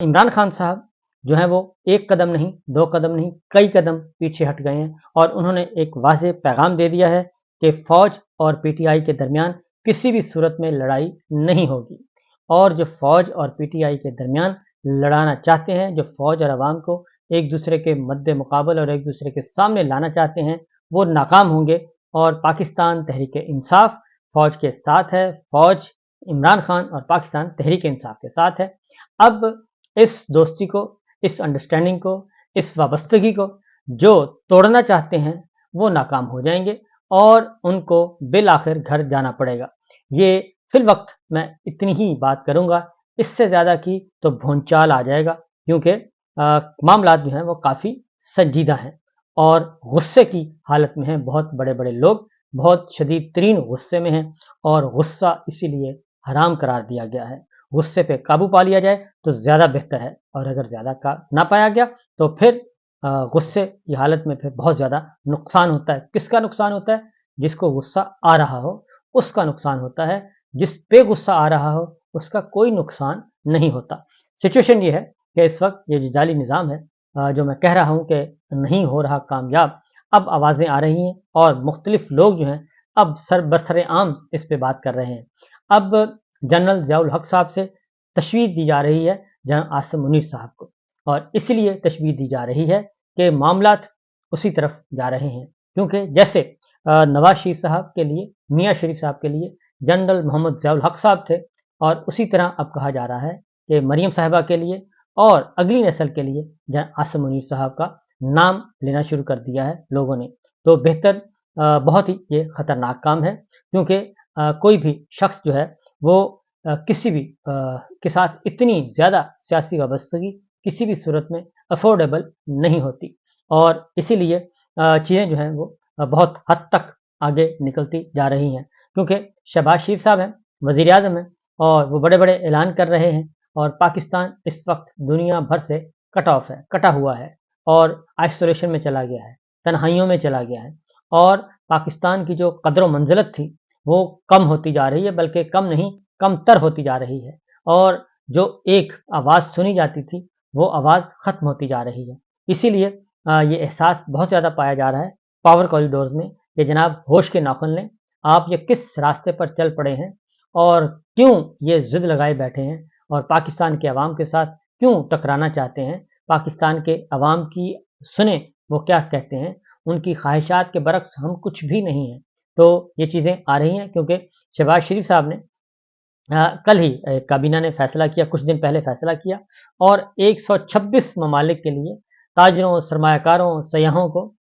عمران خان صاحب جو ہیں وہ ایک قدم نہیں، دو قدم نہیں، کئی قدم پیچھے ہٹ گئے ہیں اور انہوں نے ایک واضح پیغام دے دیا ہے کہ فوج اور پی ٹی آئی کے درمیان کسی بھی صورت میں لڑائی نہیں ہوگی، اور جو فوج اور پی ٹی آئی کے درمیان لڑانا چاہتے ہیں، جو فوج اور عوام کو ایک دوسرے کے مد مقابل اور ایک دوسرے کے سامنے لانا چاہتے ہیں، وہ ناکام ہوں گے۔ اور پاکستان تحریک انصاف فوج کے ساتھ ہے، فوج عمران خان اور پاکستان تحریک انصاف کے ساتھ ہے۔ اب اس دوستی کو، اس انڈرسٹینڈنگ کو، اس وابستگی کو جو توڑنا چاہتے ہیں وہ ناکام ہو جائیں گے اور ان کو بالآخر گھر جانا پڑے گا۔ یہ فی الوقت میں اتنی ہی بات کروں گا، اس سے زیادہ کی تو بھونچال آ جائے گا، کیونکہ معاملات جو ہیں وہ کافی سنجیدہ ہیں اور غصے کی حالت میں ہیں۔ بہت بڑے بڑے لوگ بہت شدید ترین غصے میں ہیں اور غصہ اسی لیے حرام قرار دیا گیا ہے۔ غصے پہ قابو پا لیا جائے تو زیادہ بہتر ہے، اور اگر زیادہ نہ پایا گیا تو پھر غصے کی حالت میں پھر بہت زیادہ نقصان ہوتا ہے۔ کس کا نقصان ہوتا ہے؟ جس کو غصہ آ رہا ہو اس کا نقصان ہوتا ہے، جس پہ غصہ آ رہا ہو اس کا کوئی نقصان نہیں ہوتا۔ سچویشن یہ ہے کہ اس وقت یہ جو جعلی نظام ہے، جو میں کہہ رہا ہوں کہ نہیں ہو رہا کامیاب، اب آوازیں آ رہی ہیں اور مختلف لوگ جو ہیں اب برسر عام اس پہ بات کر رہے ہیں۔ اب جنرل ضیاء الحق صاحب سے تشویق دی جا رہی ہے جنرل عاصم منیر صاحب کو، اور اس لیے تشویق دی جا رہی ہے کہ معاملات اسی طرف جا رہے ہیں، کیونکہ جیسے نواز شریف صاحب کے لیے، میاں شریف صاحب کے لیے جنرل محمد ضیاء الحق صاحب تھے، اور اسی طرح اب کہا جا رہا ہے کہ مریم صاحبہ کے لیے اور اگلی نسل کے لیے جنرل عاصم منیر صاحب کا نام لینا شروع کر دیا ہے لوگوں نے۔ تو بہتر، بہت ہی یہ خطرناک کام ہے، کیونکہ کوئی بھی شخص جو ہے وہ کسی بھی کے ساتھ اتنی زیادہ سیاسی وابستگی کسی بھی صورت میں افورڈیبل نہیں ہوتی، اور اسی لیے چیزیں جو ہیں وہ بہت حد تک آگے نکلتی جا رہی ہیں، کیونکہ شہباز شریف صاحب ہیں، وزیر اعظم ہیں، اور وہ بڑے بڑے اعلان کر رہے ہیں، اور پاکستان اس وقت دنیا بھر سے کٹ آف ہے، کٹا ہوا ہے اور آئسولیشن میں چلا گیا ہے، تنہائیوں میں چلا گیا ہے، اور پاکستان کی جو قدر و منزلت تھی وہ کم ہوتی جا رہی ہے، بلکہ کم نہیں، کم تر ہوتی جا رہی ہے، اور جو ایک آواز سنی جاتی تھی وہ آواز ختم ہوتی جا رہی ہے۔ اسی لیے یہ احساس بہت زیادہ پایا جا رہا ہے پاور کوریڈورز میں کہ جناب ہوش کے ناخن لیں، آپ یہ کس راستے پر چل پڑے ہیں اور کیوں یہ ضد لگائے بیٹھے ہیں، اور پاکستان کے عوام کے ساتھ کیوں ٹکرانا چاہتے ہیں۔ پاکستان کے عوام کی سنیں وہ کیا کہتے ہیں، ان کی خواہشات کے برعکس ہم کچھ بھی نہیں ہیں۔ تو یہ چیزیں آ رہی ہیں، کیونکہ شہباز شریف صاحب نے کل ہی کابینہ نے فیصلہ کیا، کچھ دن پہلے فیصلہ کیا، اور 126 ممالک کے لیے تاجروں، سرمایہ کاروں، سیاحوں کو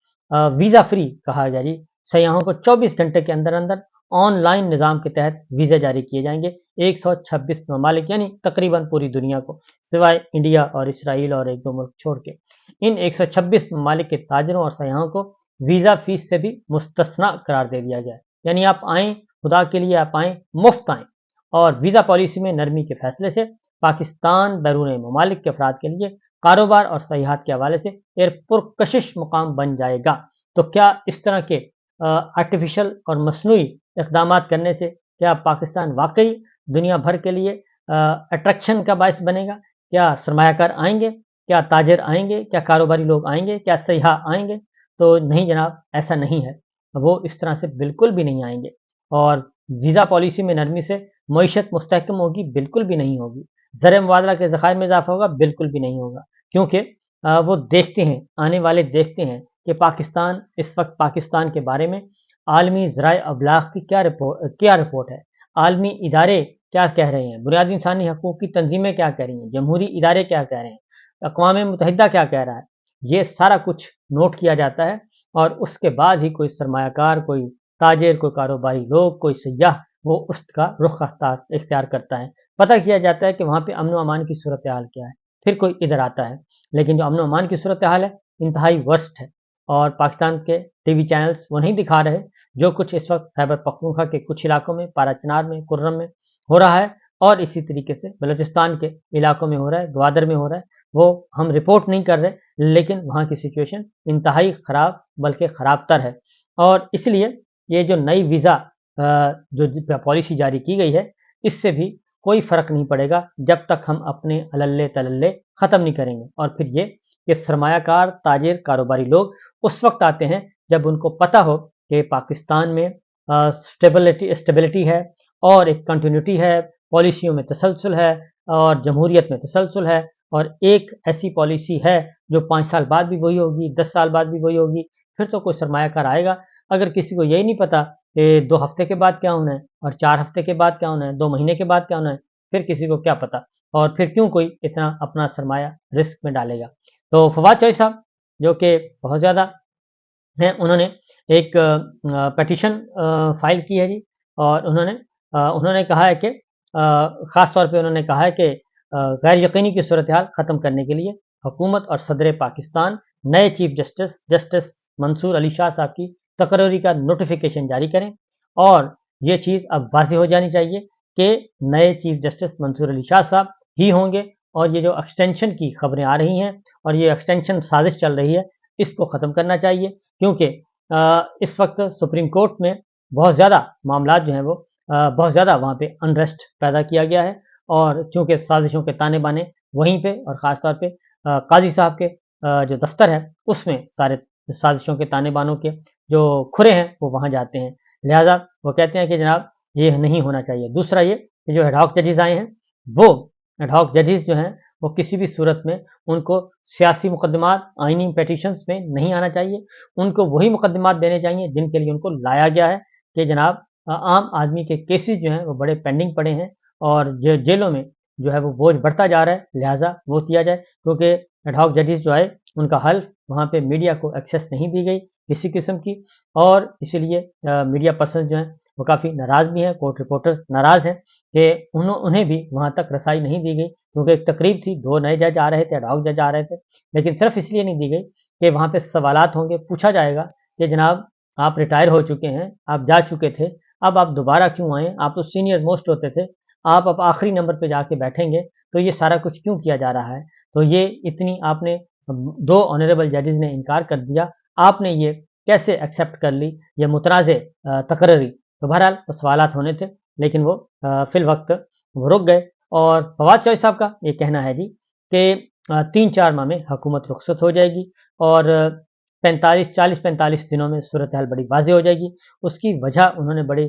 ویزا فری کہا گیا، جی سیاحوں کو 24 گھنٹے کے اندر اندر آن لائن نظام کے تحت ویزے جاری کیے جائیں گے۔ 126 ممالک یعنی تقریباً پوری دنیا کو، سوائے انڈیا اور اسرائیل اور ایک دو ملک چھوڑ کے، ان 126 ممالک کے تاجروں اور سیاحوں کو ویزا فیس سے بھی مستثنا قرار دے دیا گیا ہے، یعنی آپ آئیں، خدا کے لیے آپ آئیں، مفت آئیں، اور ویزا پالیسی میں نرمی کے فیصلے سے پاکستان بیرون ممالک کے افراد کے لیے کاروبار اور سیاحت کے حوالے سے ایک پرکشش مقام بن جائے گا۔ تو کیا اس طرح کے آرٹیفیشل اور مصنوعی اقدامات کرنے سے کیا پاکستان واقعی دنیا بھر کے لیے اٹریکشن کا باعث بنے گا؟ کیا سرمایہ کار آئیں گے؟ کیا تاجر آئیں گے؟ کیا کاروباری لوگ آئیں گے؟ کیا سیاح آئیں گے؟ تو نہیں جناب، ایسا نہیں ہے، وہ اس طرح سے بالکل بھی نہیں آئیں گے، اور ویزا پالیسی میں نرمی سے معیشت مستحکم ہوگی؟ بالکل بھی نہیں ہوگی۔ زر مبادلہ کے ذخائر میں اضافہ ہوگا؟ بالکل بھی نہیں ہوگا، کیونکہ وہ دیکھتے ہیں، آنے والے دیکھتے ہیں کہ پاکستان اس وقت، پاکستان کے بارے میں عالمی ذرائع ابلاغ کی کیا رپورٹ ہے، عالمی ادارے کیا کہہ رہے ہیں، بنیادی انسانی حقوق کی تنظیمیں کیا کہہ رہی ہیں، جمہوری ادارے کیا کہہ رہے ہیں، اقوام متحدہ کیا کہہ رہا ہے، یہ سارا کچھ نوٹ کیا جاتا ہے، اور اس کے بعد ہی کوئی سرمایہ کار، کوئی تاجر، کوئی کاروباری لوگ، کوئی سیاح وہ اس کا رخ اختیار کرتا ہے۔ پتہ کیا جاتا ہے کہ وہاں پہ امن و امان کی صورتحال کیا ہے، پھر کوئی ادھر آتا ہے، لیکن جو امن و امان کی صورتحال ہے انتہائی ورسٹ ہے، اور پاکستان کے ٹی وی چینلز وہ نہیں دکھا رہے جو کچھ اس وقت خیبر پختونخوا کے کچھ علاقوں میں، پارا چنار میں، کرم میں ہو رہا ہے، اور اسی طریقے سے بلوچستان کے علاقوں میں ہو رہا ہے، گوادر میں ہو رہا ہے، وہ ہم رپورٹ نہیں کر رہے، لیکن وہاں کی سچویشن انتہائی خراب، بلکہ خراب تر ہے۔ اور اس لیے یہ جو نئی ویزا جو پالیسی جاری کی گئی ہے، اس سے بھی کوئی فرق نہیں پڑے گا جب تک ہم اپنے اللے تللے ختم نہیں کریں گے۔ اور پھر یہ کہ سرمایہ کار، تاجر، کاروباری لوگ اس وقت آتے ہیں جب ان کو پتہ ہو کہ پاکستان میں اسٹیبلٹی ہے اور ایک کنٹینیوٹی ہے، پالیسیوں میں تسلسل ہے اور جمہوریت میں تسلسل ہے، اور ایک ایسی پالیسی ہے جو 5 سال بعد بھی وہی ہوگی، 10 سال بعد بھی وہی ہوگی، پھر تو کوئی سرمایہ کار آئے گا۔ اگر کسی کو یہی نہیں پتا کہ 2 ہفتے کے بعد کیا ہونا ہے اور 4 ہفتے کے بعد کیا ہونا ہے، 2 مہینے کے بعد کیا ہونا ہے، پھر کسی کو کیا پتا، اور پھر کیوں کوئی اتنا اپنا سرمایہ رسک میں ڈالے گا۔ تو فواد چوہدری صاحب جو کہ بہت زیادہ ہیں، انہوں نے ایک پیٹیشن فائل کی ہے جی، اور انہوں نے کہا ہے کہ خاص طور پہ انہوں نے کہا ہے کہ غیر یقینی کی صورتحال ختم کرنے کے لیے حکومت اور صدر پاکستان نئے چیف جسٹس منصور علی شاہ صاحب کی تقرری کا نوٹیفیکیشن جاری کریں، اور یہ چیز اب واضح ہو جانی چاہیے کہ نئے چیف جسٹس منصور علی شاہ صاحب ہی ہوں گے، اور یہ جو ایکسٹینشن کی خبریں آ رہی ہیں اور یہ ایکسٹینشن سازش چل رہی ہے، اس کو ختم کرنا چاہیے، کیونکہ اس وقت سپریم کورٹ میں بہت زیادہ معاملات جو ہیں وہ بہت زیادہ وہاں پہ انریسٹ پیدا کیا گیا ہے، اور چونکہ سازشوں کے تانے بانے وہیں پہ، اور خاص طور پہ قاضی صاحب کے جو دفتر ہے اس میں سارے سازشوں کے تانے بانوں کے جو کھرے ہیں وہ وہاں جاتے ہیں، لہذا وہ کہتے ہیں کہ جناب یہ نہیں ہونا چاہیے۔ دوسرا یہ کہ جو ایڈ ہاک ججز آئے ہیں، وہ ایڈ ہاک ججز جو ہیں وہ کسی بھی صورت میں ان کو سیاسی مقدمات، آئینی پیٹیشنز میں نہیں آنا چاہیے، ان کو وہی مقدمات دینے چاہیے جن کے لیے ان کو لایا گیا ہے، کہ جناب عام آدمی کے کیسز جو ہیں وہ بڑے پینڈنگ پڑے ہیں اور جیلوں میں جو ہے وہ بوجھ بڑھتا جا رہا ہے، لہٰذا وہ کیا جائے، کیونکہ ایڈ ہاک ججز جو آئے ان کا حلف وہاں پہ میڈیا کو ایکسیس نہیں دی گئی کسی قسم کی، اور اسی لیے میڈیا پرسن جو ہیں وہ کافی ناراض بھی ہیں، کورٹ رپورٹرز ناراض ہیں کہ انہیں بھی وہاں تک رسائی نہیں دی گئی، کیونکہ ایک تقریب تھی، 2 نئے جج آ رہے تھے، ایڈ ہاک جج آ رہے تھے، لیکن صرف اس لیے نہیں دی گئی کہ وہاں پہ سوالات ہوں گے، پوچھا جائے گا کہ جناب آپ ریٹائر ہو چکے ہیں، آپ جا چکے تھے، اب آپ دوبارہ کیوں آئیں، آپ تو سینئر موسٹ ہوتے تھے، آپ اب آخری نمبر پہ جا کے بیٹھیں گے، تو یہ سارا کچھ کیوں کیا جا رہا ہے؟ تو یہ اتنی آپ نے 2 آنریبل ججز نے انکار کر دیا، آپ نے یہ کیسے ایکسیپٹ کر لی یہ متنازع تقرری؟ تو بہرحال وہ سوالات ہونے تھے، لیکن وہ فی الوقت وہ رک گئے، اور فواد چوہدری صاحب کا یہ کہنا ہے جی کہ 3-4 ماہ میں حکومت رخصت ہو جائے گی، اور 40-45 دنوں میں صورتحال بڑی واضح ہو جائے گی۔ اس کی وجہ انہوں نے بڑی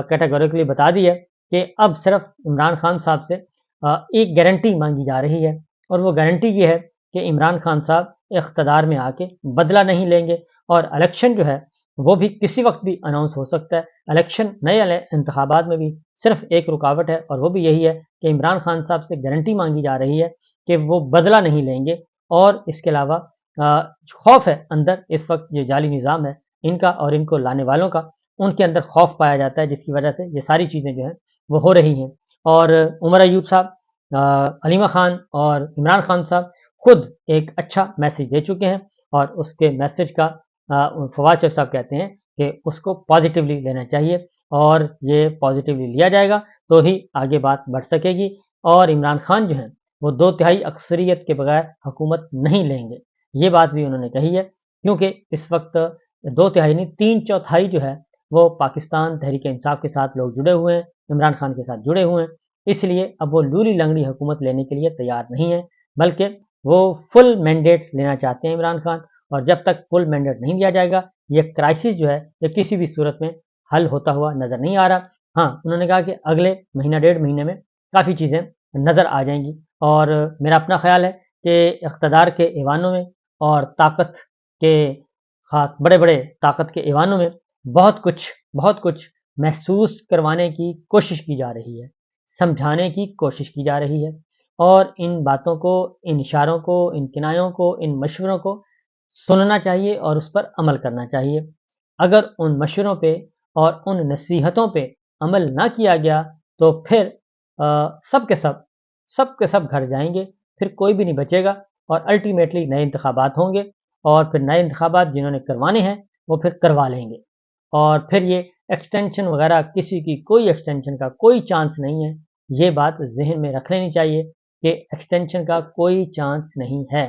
کیٹیگوریکلی بتا دی ہے کہ اب صرف عمران خان صاحب سے ایک گارنٹی مانگی جا رہی ہے، اور وہ گارنٹی یہ ہے کہ عمران خان صاحب اقتدار میں آ کے بدلہ نہیں لیں گے، اور الیکشن جو ہے وہ بھی کسی وقت بھی اناؤنس ہو سکتا ہے۔ الیکشن، نئے انتخابات میں بھی صرف ایک رکاوٹ ہے، اور وہ بھی یہی ہے کہ عمران خان صاحب سے گارنٹی مانگی جا رہی ہے کہ وہ بدلہ نہیں لیں گے، اور اس کے علاوہ خوف ہے اندر، اس وقت یہ جعلی نظام ہے ان کا اور ان کو لانے والوں کا، ان کے اندر خوف پایا جاتا ہے، جس کی وجہ سے یہ ساری چیزیں جو ہیں وہ ہو رہی ہیں۔ اور عمر ایوب صاحب، علیمہ خان اور عمران خان صاحب خود ایک اچھا میسج دے چکے ہیں، اور اس کے میسج کا فواد چوہدری صاحب کہتے ہیں کہ اس کو پازیٹیولی لینا چاہیے، اور یہ پازیٹیولی لیا جائے گا تو ہی آگے بات بڑھ سکے گی، اور عمران خان جو ہیں وہ 2/3 اکثریت کے بغیر حکومت نہیں لیں گے، یہ بات بھی انہوں نے کہی ہے، کیونکہ اس وقت 2/3 نہیں 3/4 جو ہے وہ پاکستان تحریک انصاف کے ساتھ لوگ جڑے ہوئے ہیں، عمران خان کے ساتھ جڑے ہوئے ہیں، اس لیے اب وہ لولی لنگڑی حکومت لینے کے لیے تیار نہیں ہے، بلکہ وہ فل مینڈیٹ لینا چاہتے ہیں عمران خان، اور جب تک فل مینڈیٹ نہیں دیا جائے گا یہ کرائسس جو ہے یہ کسی بھی صورت میں حل ہوتا ہوا نظر نہیں آ رہا۔ ہاں، انہوں نے کہا کہ اگلے مہینہ 1.5 مہینے میں کافی چیزیں نظر آ جائیں گی، اور میرا اپنا خیال ہے کہ اقتدار کے ایوانوں میں اور طاقت کے بڑے بڑے طاقت کے ایوانوں میں بہت کچھ محسوس کروانے کی کوشش کی جا رہی ہے، سمجھانے کی کوشش کی جا رہی ہے، اور ان باتوں کو، ان اشاروں کو، ان کنایوں کو، ان مشوروں کو سننا چاہیے اور اس پر عمل کرنا چاہیے۔ اگر ان مشوروں پہ اور ان نصیحتوں پہ عمل نہ کیا گیا تو پھر سب کے سب گھر جائیں گے، پھر کوئی بھی نہیں بچے گا، اور الٹیمیٹلی نئے انتخابات ہوں گے، اور پھر نئے انتخابات جنہوں نے کروانے ہیں وہ پھر کروا لیں گے، اور پھر یہ ایکسٹینشن وغیرہ کسی کی کوئی ایکسٹینشن کا کوئی چانس نہیں ہے، یہ بات ذہن میں رکھ لینی چاہیے کہ ایکسٹینشن کا کوئی چانس نہیں ہے۔